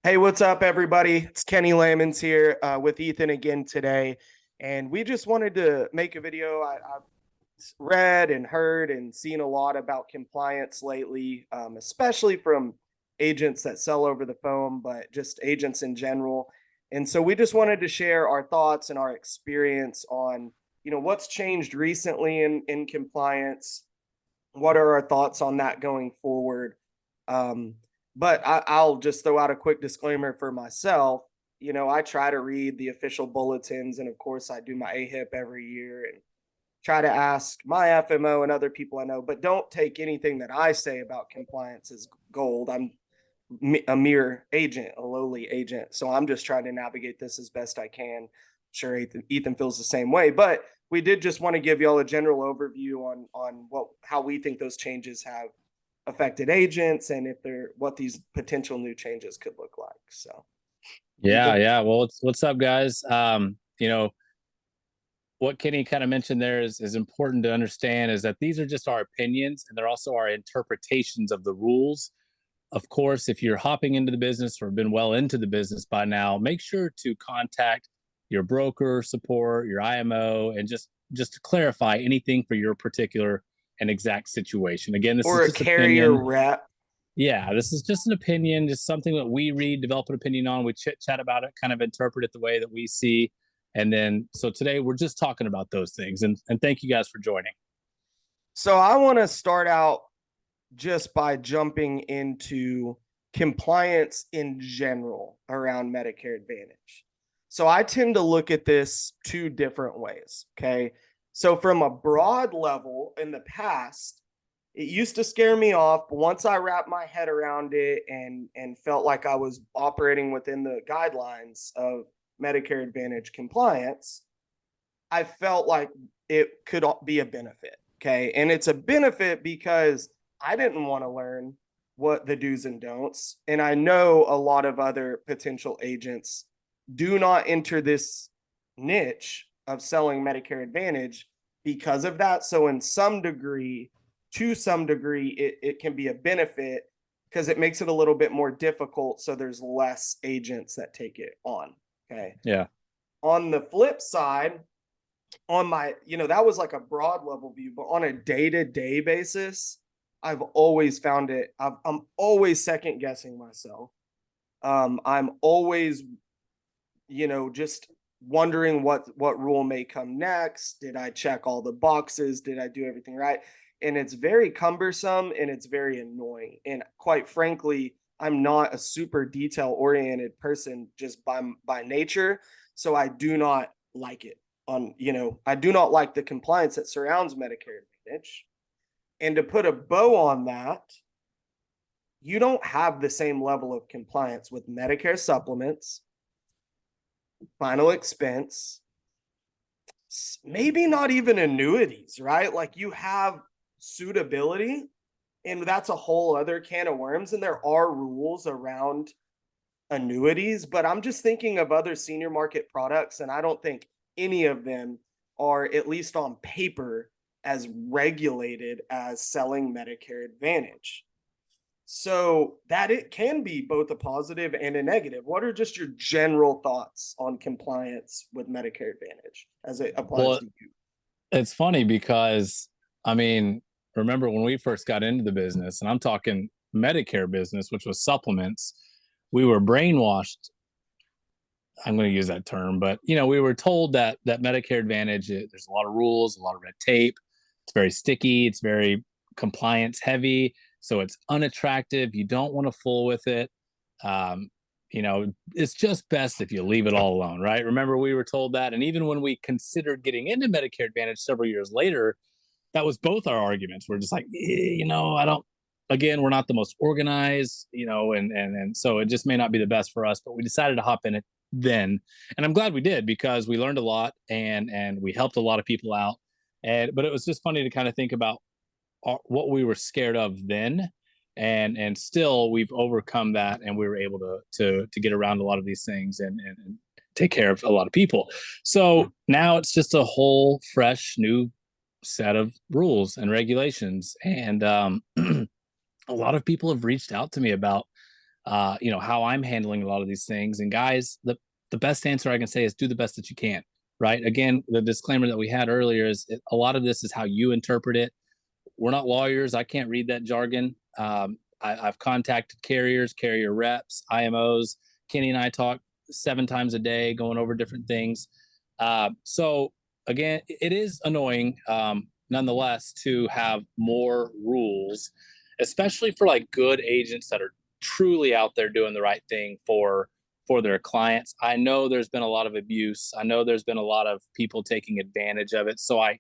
Hey, what's up, everybody? It's Kenny Lamons here with Ethan again today. And we just wanted to make a video. I've read and heard and seen a lot about compliance lately, especially from agents that sell over the phone, but just agents in general. And so we just wanted to share our thoughts and our experience on, what's changed recently in compliance. What are our thoughts on that going forward? Um, but I'll just throw out a quick disclaimer for myself. I try to read the official bulletins, and of course, I do my AHIP every year and try to ask my FMO and other people I know. But don't take anything that I say about compliance as gold. I'm a mere agent, a lowly agent, so I'm just trying to navigate this as best I can. I'm sure Ethan feels the same way, but we did just want to give y'all a general overview on how we think those changes have affected agents and if they're what these potential new changes could look like. So, Yeah, Ethan. yeah. Well, what's up, guys? What Kenny kind of mentioned there is important to understand is that these are just our opinions and they're also our interpretations of the rules. Of course, if you're hopping into the business or been well into the business by now, make sure to contact your broker support, your IMO, and just to clarify anything for your particular and exact situation. Again, this is Or a just carrier opinion. rep. Yeah, this is just an opinion, just something that we read, develop an opinion on. We chit chat about it, kind of interpret it the way that we see. And then, so today we're just talking about those things. And thank you guys for joining. So I want to start out just by jumping into compliance in general around Medicare Advantage. So I tend to look at this two different ways. Okay. So, from a broad level, in the past, it used to scare me off. But once I wrapped my head around it and felt like I was operating within the guidelines of Medicare Advantage compliance, I felt like it could be a benefit. Okay. And it's a benefit because I didn't want to learn what the do's and don'ts. And I know a lot of other potential agents do not enter this niche of selling Medicare Advantage because of that. So, in some degree, to some degree, it can be a benefit because it makes it a little bit more difficult. So, there's less agents that take it on. Okay. Yeah. On the flip side, on my, that was like a broad level view, but on a day to day basis, I've always found it, I'm always second guessing myself. I'm always, just wondering what rule may come next. Did I check all the boxes? Did I do everything right? And it's very cumbersome and it's very annoying. And quite frankly, I'm not a super detail oriented person just by nature, so I do not like it. I do not like the compliance that surrounds Medicare Advantage. And to put a bow on that, you don't have the same level of compliance with Medicare supplements, final expense, maybe not even annuities, right? Like, you have suitability, and that's a whole other can of worms. And there are rules around annuities, but I'm just thinking of other senior market products, and I don't think any of them are, at least on paper, as regulated as selling Medicare Advantage. So that it can be both a positive and a negative. What are just your general thoughts on compliance with Medicare Advantage as it applies Well, to you? it's funny because, I mean, remember when we first got into the business, and I'm talking Medicare business, which was supplements, we were brainwashed. I'm going to use that term, but we were told that Medicare Advantage, there's a lot of rules, a lot of red tape. It's very sticky. It's very compliance heavy. So it's unattractive. You don't want to fool with it. Um, it's just best if you leave it all alone, right? Remember, we were told that. And even when we considered getting into Medicare Advantage several years later, that was both our arguments. We're just like, I don't, again, we're not the most organized, and so it just may not be the best for us, but we decided to hop in it then. And I'm glad we did because we learned a lot and we helped a lot of people out. But it was just funny to kind of think about what we were scared of then, and still we've overcome that, and we were able to get around a lot of these things and take care of a lot of people. So now it's just a whole fresh new set of rules and regulations, and a lot of people have reached out to me about how I'm handling a lot of these things. And guys, the best answer I can say is do the best that you can. Right. Again, the disclaimer that we had earlier is a lot of this is how you interpret it. We're not lawyers. I can't read that jargon. I've contacted carriers, carrier reps, IMOs. Kenny and I talk 7 times a day, going over different things. So again, it is annoying, nonetheless, to have more rules, especially for like good agents that are truly out there doing the right thing for their clients. I know there's been a lot of abuse. I know there's been a lot of people taking advantage of it. So I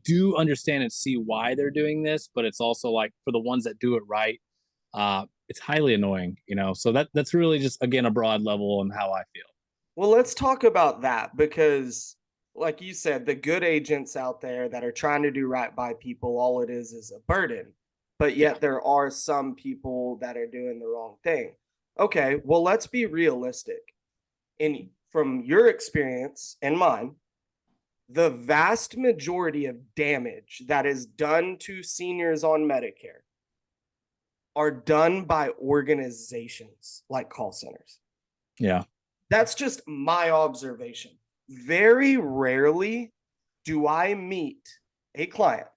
do understand and see why they're doing this, but it's also like for the ones that do it right, it's highly annoying, So that's really just again a broad level on how I feel. Well, let's talk about that because, like you said, the good agents out there that are trying to do right by people, all it is a burden. But Yeah. yet there are some people that are doing the wrong thing. Okay, well, let's be realistic. In from your experience and mine, the vast majority of damage that is done to seniors on Medicare are done by organizations like call centers. Yeah. That's just my observation. Very rarely do I meet a client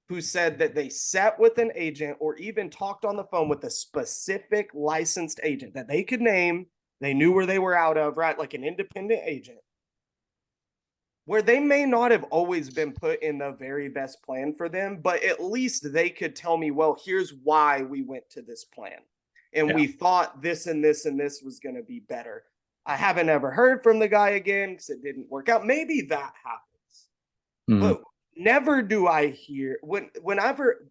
who said that they sat with an agent or even talked on the phone with a specific licensed agent that they could name, they knew where they were out of, right? Like an independent agent, where they may not have always been put in the very best plan for them, but at least they could tell me, well, here's why we went to this plan. And Yeah. we thought this and this and this was going to be better. I haven't ever heard from the guy again because it didn't work out. Maybe that happens. Mhm. But never do I hear whenever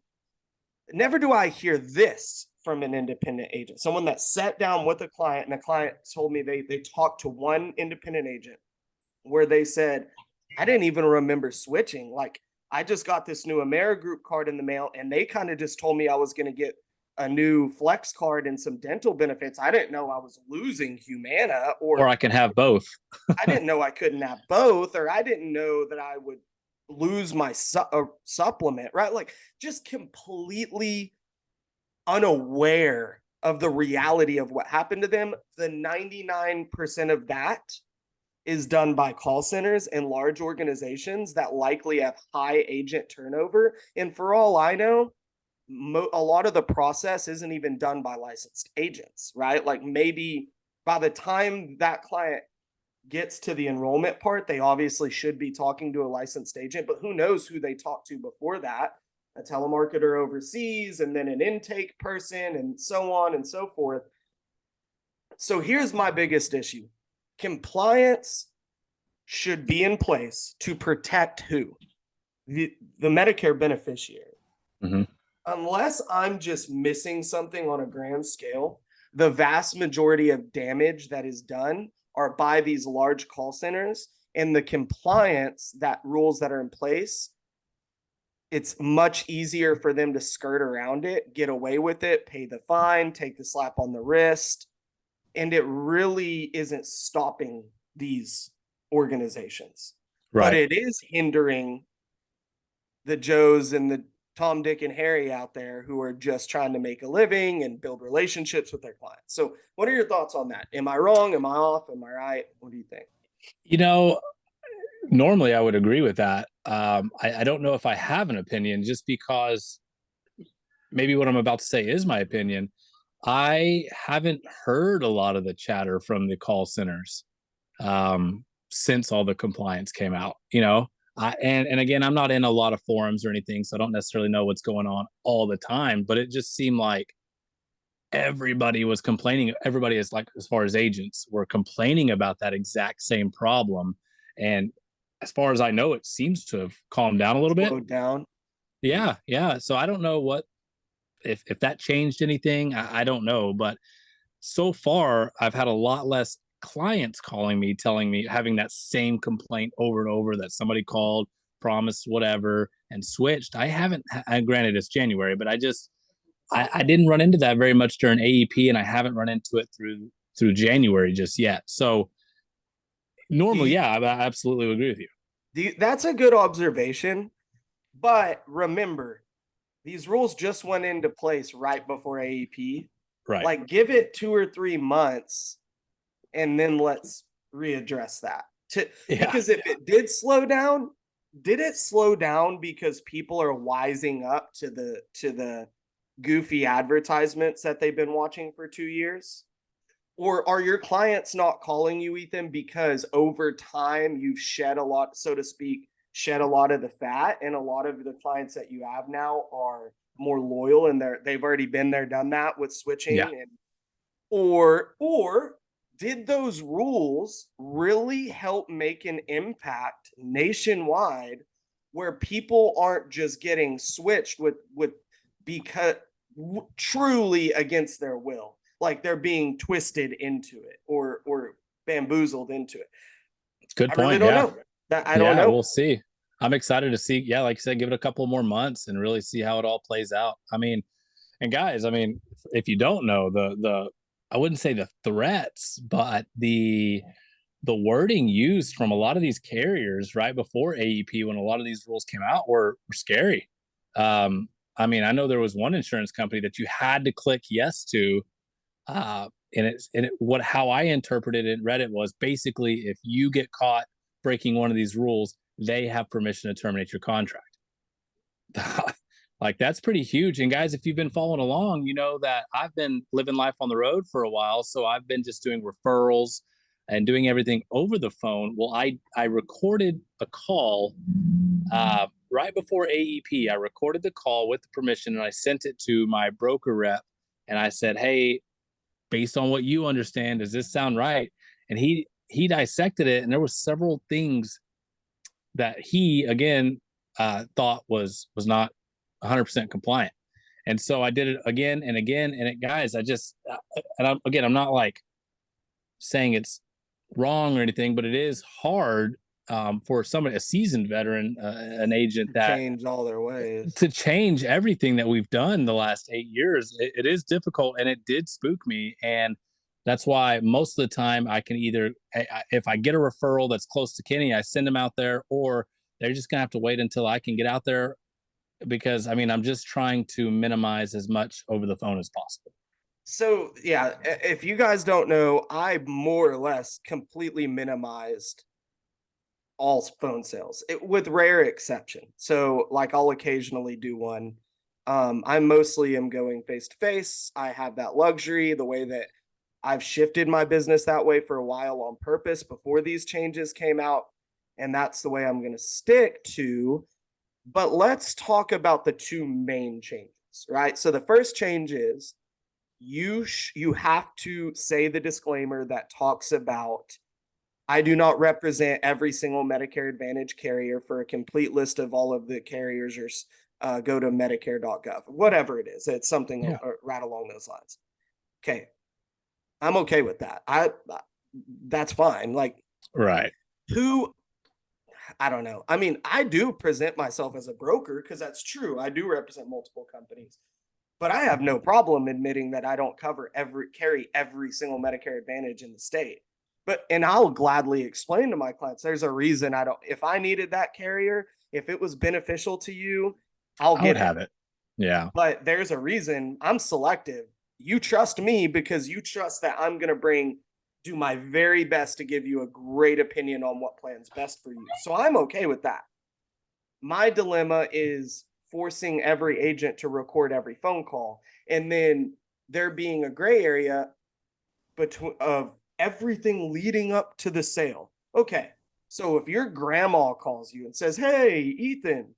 never do I hear this from an independent agent. Someone that sat down with a client and the client told me they talked to one independent agent where they said, I didn't even remember switching. Like, I just got this new AmeriGroup card in the mail, and they kind of just told me I was going to get a new Flex card and some dental benefits. I didn't know I was losing Humana, Or or I can have both. I didn't know I couldn't have both, or I didn't know that I would lose my supplement, right? Like, just completely unaware of the reality of what happened to them. The 99% of that is done by call centers and large organizations that likely have high agent turnover. And for all I know, a lot of the process isn't even done by licensed agents, right? Like maybe by the time that client gets to the enrollment part, they obviously should be talking to a licensed agent, but who knows who they talked to before that? A telemarketer overseas, and then an intake person, and so on and so forth. So here's my biggest issue: compliance should be in place to protect who? The Medicare beneficiary. Mhm. Unless I'm just missing something on a grand scale, the vast majority of damage that is done are by these large call centers, and the compliance that rules that are in place, it's much easier for them to skirt around it, get away with it, pay the fine, take the slap on the wrist, and it really isn't stopping these organizations. But Right. it is hindering the Joes and the Tom, Dick, and Harry out there who are just trying to make a living and build relationships with their clients. So, what are your thoughts on that? Am I wrong? Am I off? Am I right? What do you think? You know, Normally I would agree with that. I don't know if I have an opinion just because maybe what I'm about to say is my opinion. I haven't heard a lot of the chatter from the call centers since all the compliance came out. And again, I'm not in a lot of forums or anything, so I don't necessarily know what's going on all the time. But it just seemed like everybody was complaining. Everybody is like, as far as agents, were complaining about that exact same problem. And as far as I know, it seems to have calmed down a little bit. Slowed down. Yeah, yeah. So I don't know what if that changed anything. I don't know, but so far I've had a lot less clients calling me, telling me having that same complaint over and over that somebody called, promised whatever, and switched. I haven't. Granted, it's January, but I didn't run into that very much during AEP, and I haven't run into it through January just yet. So Do normally, you, yeah, I absolutely agree with you. that's a good observation. But remember, these rules just went into place right before AEP. Right. Like, give it 2 or 3 months, and then let's readdress that. Yeah. Because if it did slow down, did it slow down because people are wising up to the goofy advertisements that they've been watching for 2 years? Or are your clients not calling you, Ethan, because over time you've shed a lot, so to speak, shed a lot of the fat, and a lot of the clients that you have now are more loyal and they've already been there, done that with Yeah. switching? And or did those rules really help make an impact nationwide where people aren't just getting switched with because truly against their will, like they're being twisted into it or bamboozled into it? Good I really point. don't Yeah. know. That I don't Yeah. know. We'll see. I'm excited to see. Yeah. Like I said, give it a couple more months and really see how it all plays out. I mean, and guys, I mean, if you don't know I wouldn't say the threats, but the wording used from a lot of these carriers right before AEP, when a lot of these rules came out, were scary. I mean, I know there was one insurance company that you had to click yes to, what how I interpreted it and read it was basically if you get caught breaking one of these rules, they have permission to terminate your contract. Like that's pretty huge. And guys, if you've been following along, you know that I've been living life on the road for a while, so I've been just doing referrals and doing everything over the phone. Well, I recorded a call right before AEP. I recorded the call with the permission and I sent it to my broker rep, and I said, "Hey, based on what you understand, does this sound right?" And he dissected it, and there was several things that he again thought was not 100% compliant. And so I did it again and again. And guys, I just again, I'm not like saying it's wrong or anything, but it is hard for somebody, a seasoned veteran, an agent, that Change all their ways. to change everything that we've done the last 8 years. It is difficult, and it did spook me. And that's why most of the time I can either, if I get a referral that's close to Kenny, I send them out there, or they're just gonna have to wait until I can get out there, because I mean, I'm just trying to minimize as much over the phone as possible. So yeah, if you guys don't know, I more or less completely minimized all phone sales, with rare exception. So like I'll occasionally do one. I mostly am going face to face. I have that luxury, the way that I've shifted my business that way for a while on purpose before these changes came out. And that's the way I'm going to stick to. But let's talk about the two main changes, right? So the first change is you have to say the disclaimer that talks about I do not represent every single Medicare Advantage carrier. For a complete list of all of the carriers, or go to Medicare.gov, whatever it is. It's something Yeah. right along those lines. Okay, I'm okay with that. That's fine. Like, Right. who, I don't know. I mean, I do present myself as a broker because that's true. I do represent multiple companies, but I have no problem admitting that I don't carry every single Medicare Advantage in the state. And I'll gladly explain to my clients, there's a reason I don't. If I needed that carrier, if it was beneficial to you, I'll I would get it. have it. Yeah. But there's a reason I'm selective. You trust me because you trust that I'm going to do my very best to give you a great opinion on what plan's best for you. So I'm okay with that. My dilemma is forcing every agent to record every phone call, and then there being a gray area between of everything leading up to the sale. Okay, so if your grandma calls you and says, "Hey, Ethan,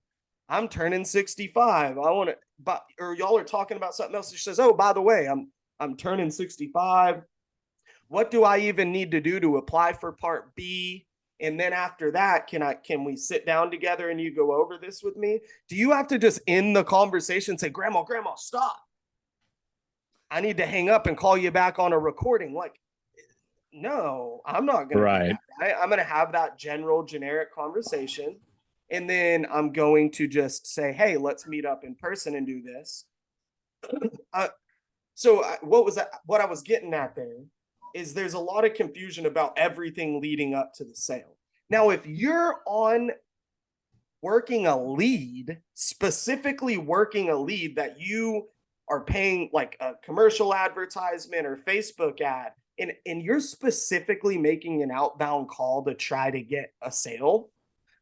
I'm turning 65. I want to," but or y'all are talking about something else. She says, "Oh, by the way, I'm turning 65. What do I even need to do to apply for Part B? And then after that, can we sit down together and you go over this with me?" Do you have to just end the conversation and say, "Grandma, stop. I need to hang up and call you back on a recording"? Like, no, I'm not going to do Right. that. Right? I'm going to have that generic conversation. And then I'm going to just say, "Hey, let's meet up in person and do this." Uh, what was that? What I was getting at there is there's a lot of confusion about everything leading up to the sale. Now, if you're on working a lead, specifically working a lead that you are paying like a commercial advertisement or Facebook ad, and you're specifically making an outbound call to try to get a sale,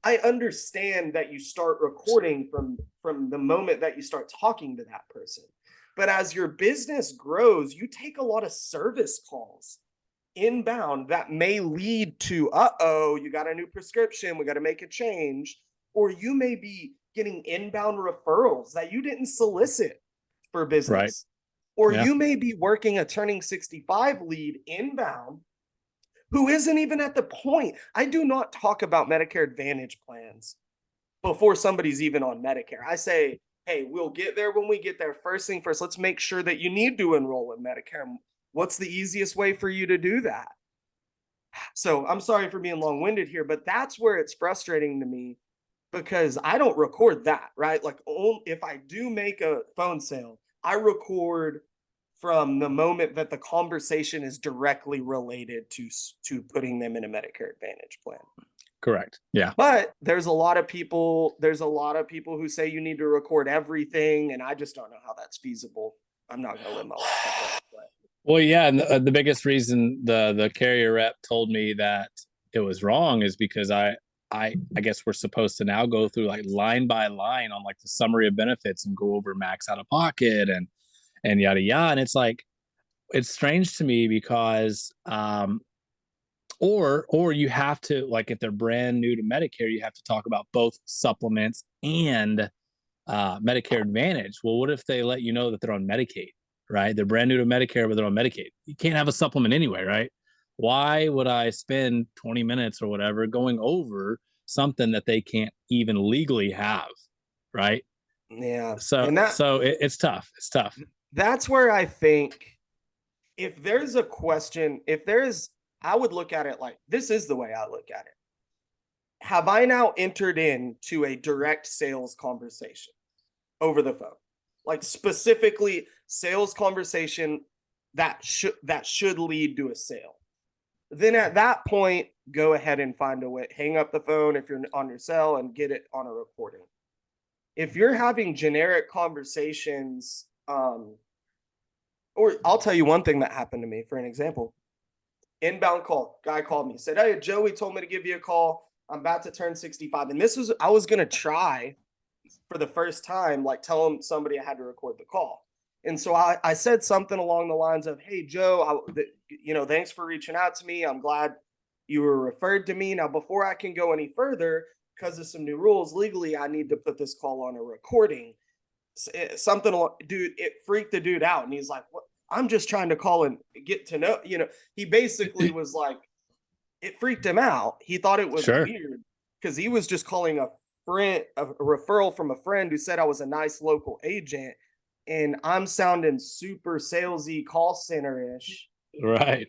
I understand that you start recording from the moment that you start talking to that person. But as your business grows, you take a lot of service calls inbound that may lead to, uh-oh, you got a new prescription, we got to make a change. Or you may be getting inbound referrals that you didn't solicit for business. Right. Or Yeah. you may be working a turning 65 lead inbound who isn't even at the point. I do not talk about Medicare Advantage plans before somebody's even on Medicare. I say, hey, we'll get there when we get there. First thing first, let's make sure that you need to enroll in Medicare. What's the easiest way for you to do that? So I'm sorry for being long-winded here, but that's where it's frustrating to me, because I don't record that, right? Like, if I do make a phone sale, I record from the moment that the conversation is directly related to putting them in a Medicare Advantage plan. Correct. Yeah. But there's a lot of people who say you need to record everything, and I just don't know how that's feasible. I'm not going to live my life that way. Well, yeah, and the biggest reason the carrier rep told me that it was wrong is because I guess we're supposed to now go through like line by line on like the summary of benefits and go over max out of pocket and yada yada. And it's like, it's strange to me because or you have to, like, if they're brand new to Medicare, you have to talk about both supplements and Medicare Advantage. Well, what if they let you know that they're on Medicaid, right? They're brand new to Medicare, but they're on Medicaid. You can't have a supplement anyway, right? Why would I spend 20 minutes or whatever going over something that they can't even legally have, right? Yeah. So And it's tough. It's tough. That's where I think, if there's a question, I would look at it like, this is the way I look at it. Have I now entered into a direct sales conversation over the phone? Like, specifically sales conversation that should lead to a sale. Then at that point, go ahead and find a way, hang up the phone if you're on your cell and get it on a recording. If you're having generic conversations, or I'll tell you one thing that happened to me, for an example. Inbound call, guy called me, said, hey, Joey told me to give you a call. I'm about to turn 65. And I was going to try for the first time, like, tell somebody I had to record the call. And so I said something along the lines of, hey, Joe, thanks for reaching out to me. I'm glad you were referred to me. Now, before I can go any further, because of some new rules legally, I need to put this call on a recording. Dude, it freaked the dude out. And he's like, what? I'm just trying to call and get to know, he basically was like, it freaked him out. He thought it was weird because he was just calling a referral from a friend who said I was a nice local agent, and I'm sounding super salesy, call center-ish. Right.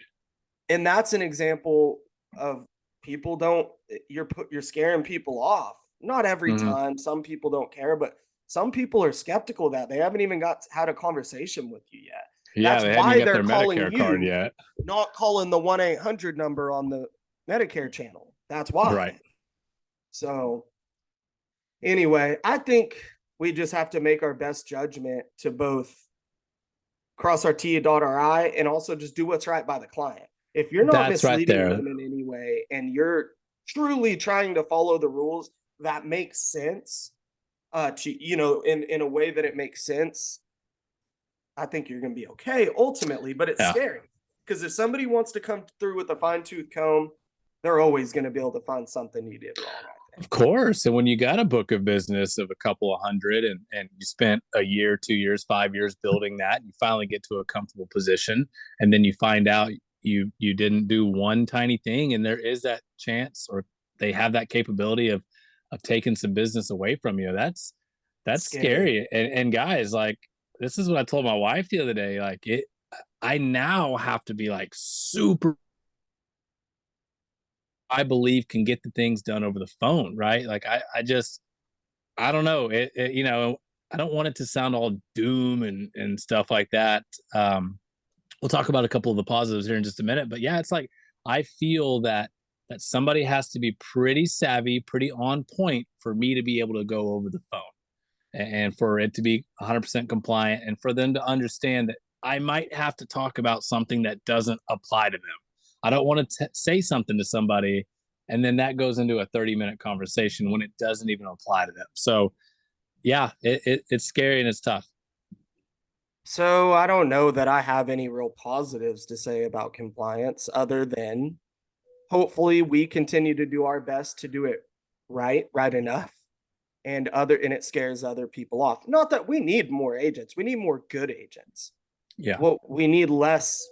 And that's an example of you're scaring people off. Not every time. Some people don't care, but some people are skeptical that they haven't even had a conversation with you yet. Yeah, That's why they're calling Medicare you, card yet. not calling the 1-800 number on the Medicare channel. That's why. Right. So anyway, I think we just have to make our best judgment to both cross our T, dot our I, and also just do what's right by the client. If you're not misleading them in any way, and you're truly trying to follow the rules that make sense, in a way that it makes sense, I think you're going to be okay ultimately. But it's scary, because if somebody wants to come through with a fine-tooth comb, they're always going to be able to find something you did wrong. Of course. And when you got a book of business of a couple of hundred and you spent a year, 2 years, 5 years building that, you finally get to a comfortable position, and then you find out you didn't do one tiny thing, and there is that chance, or they have that capability of taking some business away from you. That's scary. And guys, like, this is what I told my wife the other day. Like, I now have to be like super, I believe, can get the things done over the phone, right? Like, I don't know. I don't want it to sound all doom and stuff like that. We'll talk about a couple of the positives here in just a minute, but yeah, it's like, I feel that somebody has to be pretty savvy, pretty on point for me to be able to go over the phone. and for it to be 100% compliant, and for them to understand that I might have to talk about something that doesn't apply to them. I don't want to say something to somebody and then that goes into a 30-minute conversation when it doesn't even apply to them. So yeah, it's scary and it's tough. So I don't know that I have any real positives to say about compliance other than hopefully we continue to do our best to do it right enough, and it scares other people off. Not that we need more agents, we need more good agents. Yeah. Well, we need less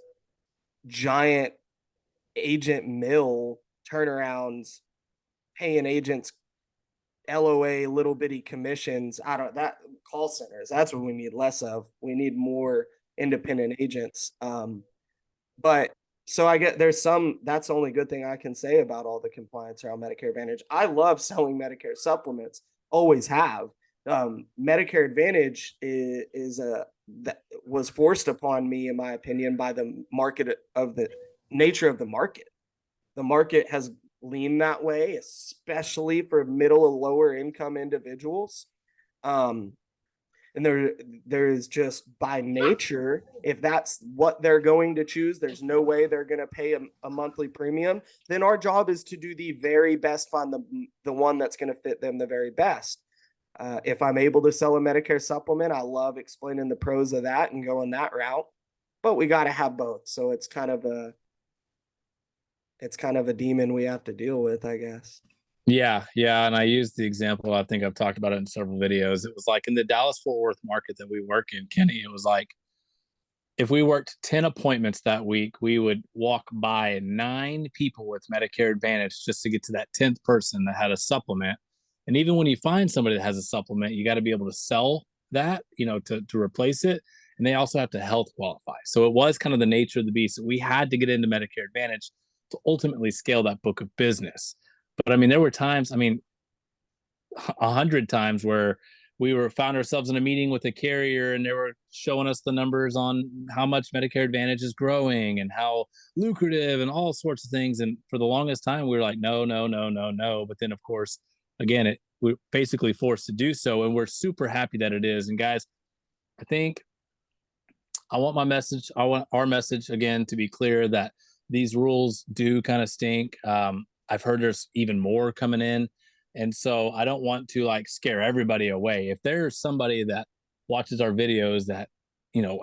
giant agent mill turnarounds, paying agents LOA little bitty commissions out of that call centers. That's what we need less of. We need more independent agents. But so I get there's some that's the only good thing I can say about all the compliance around Medicare Advantage. I love selling Medicare supplements, always have. Medicare Advantage is a that was forced upon me, in my opinion, by the market of the nature of the market. The market has leaned that way, especially for middle and lower income individuals. Um, and there is just by nature, if that's what they're going to choose, there's no way they're going to pay a monthly premium. Then our job is to do the very best, find the one that's going to fit them the very best. If I'm able to sell a Medicare supplement, I love explaining the pros of that and going that route. But we got to have both, so it's kind of a demon we have to deal with, I guess. Yeah, yeah, and I used the example. I think I've talked about it in several videos. It was like in the Dallas Fort Worth market that we work in, Kenny. It was like if we worked 10 appointments that week, we would walk by 9 people with Medicare Advantage just to get to that 10th person that had a supplement. And even when you find somebody that has a supplement, you got to be able to sell that, to replace it. And they also have to health qualify. So it was kind of the nature of the beast. We had to get into Medicare Advantage to ultimately scale that book of business. But I mean, there were times, 100 times where we found ourselves in a meeting with a carrier and they were showing us the numbers on how much Medicare Advantage is growing and how lucrative and all sorts of things. And for the longest time, we were like, no, no, no, no, no. But then, of course, again, we're basically forced to do so. And we're super happy that it is. And guys, I think I want our message again to be clear that these rules do kind of stink. I've heard there's even more coming in. And so I don't want to like scare everybody away. If there's somebody that watches our videos that,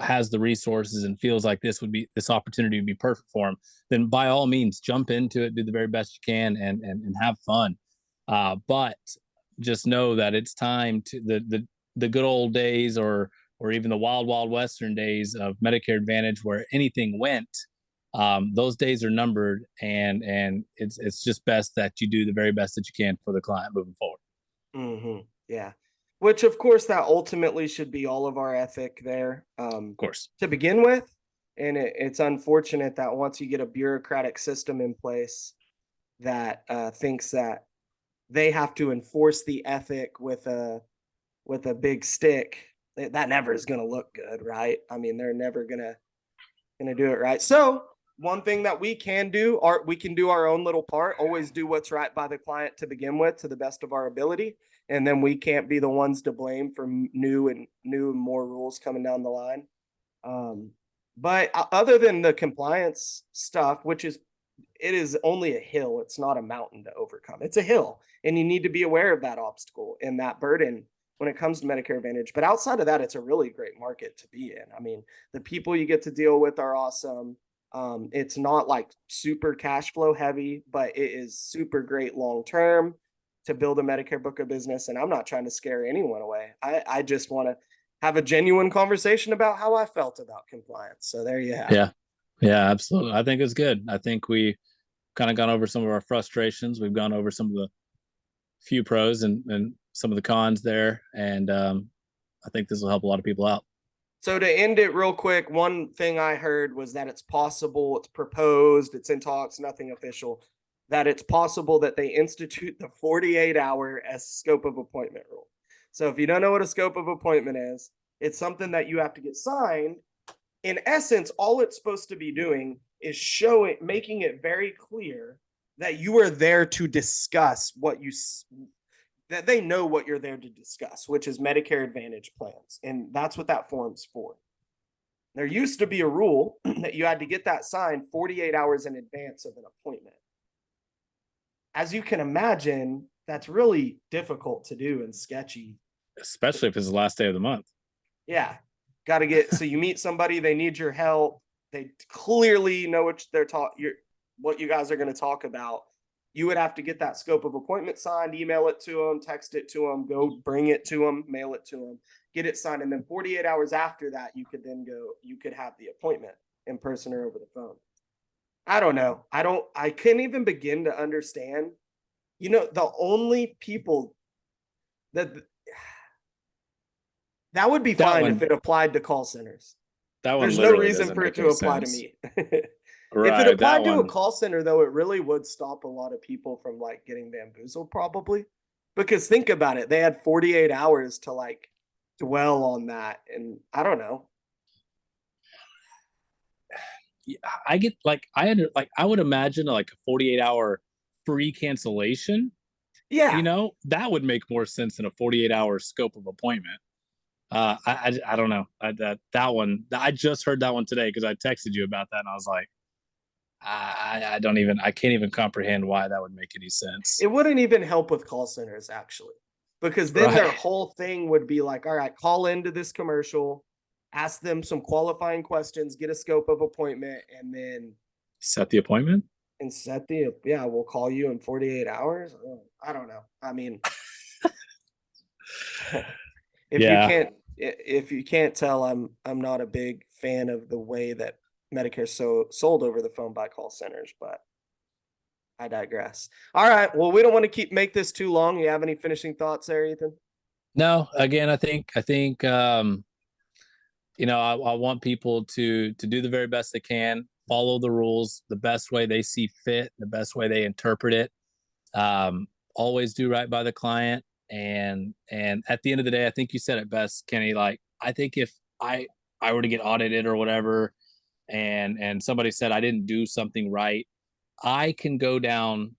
has the resources and feels like this opportunity would be perfect for them, then by all means jump into it, do the very best you can and have fun. But just know that it's time to the good old days or even the wild western days of Medicare Advantage where anything went. Those days are numbered, and it's just best that you do the very best that you can for the client moving forward. Mm-hmm. Yeah. Which, of course, that ultimately should be all of our ethic there, Of course. to begin with. And it's unfortunate that once you get a bureaucratic system in place that thinks that they have to enforce the ethic with a big stick, that never is going to look good, right? I mean, they're never gonna do it right. So one thing that we can do, we can do our own little part. Always do what's right by the client to begin with, to the best of our ability, and then we can't be the ones to blame for new and more rules coming down the line. But other than the compliance stuff, it is only a hill. It's not a mountain to overcome. It's a hill, and you need to be aware of that obstacle and that burden when it comes to Medicare Advantage. But outside of that, it's a really great market to be in. I mean, the people you get to deal with are awesome. It's not like super cash flow heavy, but it is super great long term to build a Medicare book of business. And I'm not trying to scare anyone away. I just want to have a genuine conversation about how I felt about compliance. So there you have Yeah. Yeah, absolutely. I think it's good. I think we kind of gone over some of our frustrations. We've gone over some of the few pros and some of the cons there. And I think this will help a lot of people out. So to end it real quick, one thing I heard was that it's possible, it's proposed, it's in talks, nothing official, that it's possible that they institute the 48-hour as scope of appointment rule. So if you don't know what a scope of appointment is, it's something that you have to get signed. In essence, all it's supposed to be doing is making it very clear that you are there to discuss that they know what you're there to discuss, which is Medicare Advantage plans. And that's what that form's for. There used to be a rule that you had to get that signed 48 hours in advance of an appointment. As you can imagine, that's really difficult to do and sketchy. Especially if it's the last day of the month. Yeah. Got to get, so you meet somebody, they need your help. They clearly know what you guys are going to talk about. You would have to get that scope of appointment signed, email it to them, text it to them, go bring it to them, mail it to them, get it signed. And then 48 hours after that, you could have the appointment in person or over the phone. I don't know. I couldn't even begin to understand, the only people that would be fine if it applied to call centers. There's no reason for it to apply to me. If it applied to a call center, though, it really would stop a lot of people from like getting bamboozled, probably. Because think about it, they had 48 hours to like dwell on that, and I don't know. I get I would imagine like a 48-hour free cancellation. Yeah, that would make more sense than a 48-hour scope of appointment. I don't know. That one, I just heard that one today because I texted you about that, and I was like, I can't even comprehend why that would make any sense. it wouldn't even help with call centers, actually, because then their whole thing would be like, all right, call into this commercial, ask them some qualifying questions, get a scope of appointment, and then set the appointment. And we'll call you in 48 hours. I don't know. I mean, if you can't tell, I'm not a big fan of the way that Medicare sold over the phone by call centers, but I digress. All right. Well, we don't want to make this too long. You have any finishing thoughts there, Ethan? No, again, I think, I want people to do the very best they can, follow the rules the best way they see fit, the best way they interpret it. Always do right by the client. And at the end of the day, I think you said it best, Kenny. Like, I think if I were to get audited or whatever, and somebody said I didn't do something right, I can go down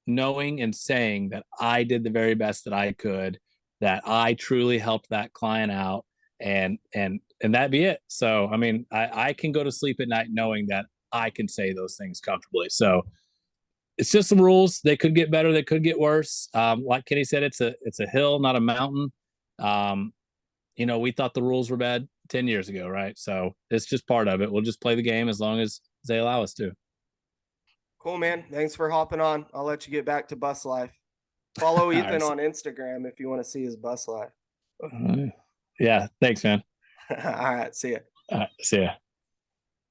knowing and saying that I did the very best that I could, that I truly helped that client out, and that'd be it. So, I mean, I can go to sleep at night knowing that I can say those things comfortably. So it's just some rules. They could get better. They could get worse. Like Kenny said, it's a hill, not a mountain. We thought the rules were bad 10 years ago, right? So it's just part of it. We'll just play the game as long as they allow us to. Cool, man. Thanks for hopping on. I'll let you get back to bus life. Follow Ethan on Instagram if you want to see his bus life. Yeah. Thanks, man. All right. See ya. See ya.